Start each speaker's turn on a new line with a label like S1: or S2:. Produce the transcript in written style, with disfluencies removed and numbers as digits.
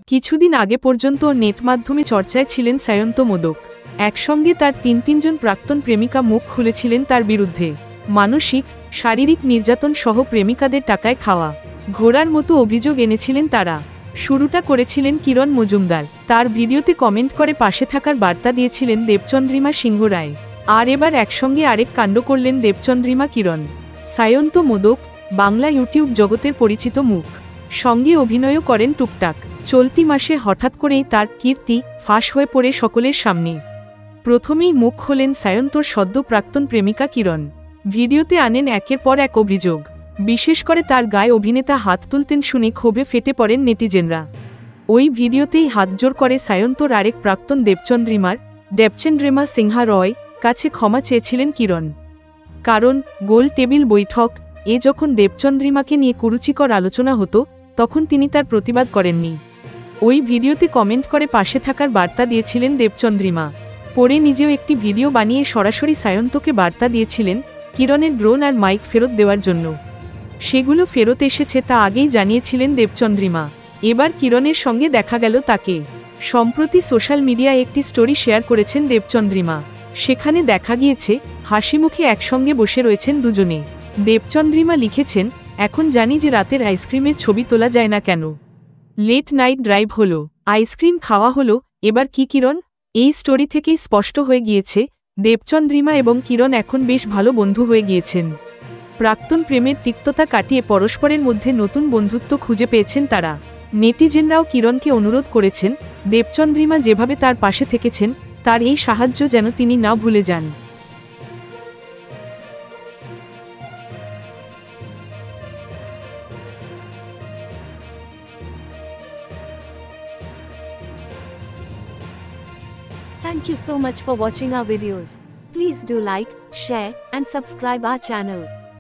S1: কিছুদিন আগে পর্যন্ত নেট মাধ্যমে চর্চায় ছিলেন সায়ন্ত মোদক। একসঙ্গে তার তিনজন প্রাক্তন প্রেমিকা মুখ খুলেছিলেন তার বিরুদ্ধে। মানসিক, শারীরিক নির্যাতন সহ প্রেমিকাদের টাকায় খাওয়া, ঘোরার মতো অভিযোগ এনেছিলেন তারা। শুরুটা করেছিলেন কিরণ মজুমদার। তার ভিডিওতে কমেন্ট করে পাশে থাকার বার্তা দিয়েছিলেন দেবচন্দ্রিমা সিংহ রায়। আর এবার একসঙ্গে আরেক কাণ্ড করলেন দেবচন্দ্রিমা কিরণ। সায়ন্ত মোদক বাংলা ইউটিউব জগতের পরিচিত মুখ, সঙ্গে অভিনয়ও করেন টুকটাক। চলতি মাসে হঠাৎ করেই তার কীর্তি ফাঁস হয়ে পড়ে সকলের সামনে। প্রথমেই মুখ খোলেন সায়ন্তর সদ্য প্রাক্তন প্রেমিকা কিরণ। ভিডিওতে আনেন একের পর এক অভিযোগ। বিশেষ করে তার গায়ে অভিনেতা হাত তুলতেন শুনে ক্ষোভে ফেটে পড়েন নেটিজেনরা। ওই ভিডিওতেই হাতজোড় করে সায়ন্তর আরেক প্রাক্তন দেবচন্দ্রিমা সিংহা রয় কাছে ক্ষমা চেয়েছিলেন কিরণ। কারণ গোল টেবিল বৈঠক যখন দেবচন্দ্রিমাকে নিয়ে কুরুচিকর আলোচনা হতো, তখন তিনি তার প্রতিবাদ করেননি। ওই ভিডিওতে কমেন্ট করে পাশে থাকার বার্তা দিয়েছিলেন দেবচন্দ্রিমা। পরে নিজেও একটি ভিডিও বানিয়ে সরাসরি সায়ন্তকে বার্তা দিয়েছিলেন কিরণের ড্রোন আর মাইক ফেরত দেওয়ার জন্য। সেগুলো ফেরত এসেছে তা আগেই জানিয়েছিলেন দেবচন্দ্রিমা। এবার কিরণের সঙ্গে দেখা গেল তাকে। সম্প্রতি সোশ্যাল মিডিয়ায় একটি স্টোরি শেয়ার করেছেন দেবচন্দ্রিমা। সেখানে দেখা গিয়েছে হাসিমুখে একসঙ্গে বসে রয়েছেন দুজনে। দেবচন্দ্রিমা লিখেছেন, এখন জানি যে রাতের আইসক্রিমের ছবি তোলা যায় না কেন। লেট নাইট ড্রাইভ হলো, আইসক্রিম খাওয়া হলো, এবার কি কিরণ? এই স্টোরি থেকেই স্পষ্ট হয়ে গিয়েছে দেবচন্দ্রিমা এবং কিরণ এখন বেশ ভালো বন্ধু হয়ে গিয়েছেন। প্রাক্তন প্রেমের তিক্ততা কাটিয়ে পরস্পরের মধ্যে নতুন বন্ধুত্ব খুঁজে পেয়েছেন তারা। নেটিজেনরাও কিরণকে অনুরোধ করেছেন দেবচন্দ্রিমা যেভাবে তার পাশে থেকেছেন, তার এই সাহায্য যেন তিনি না ভুলে যান।
S2: Thank you so much for watching our videos. Please do like, share, and subscribe our channel.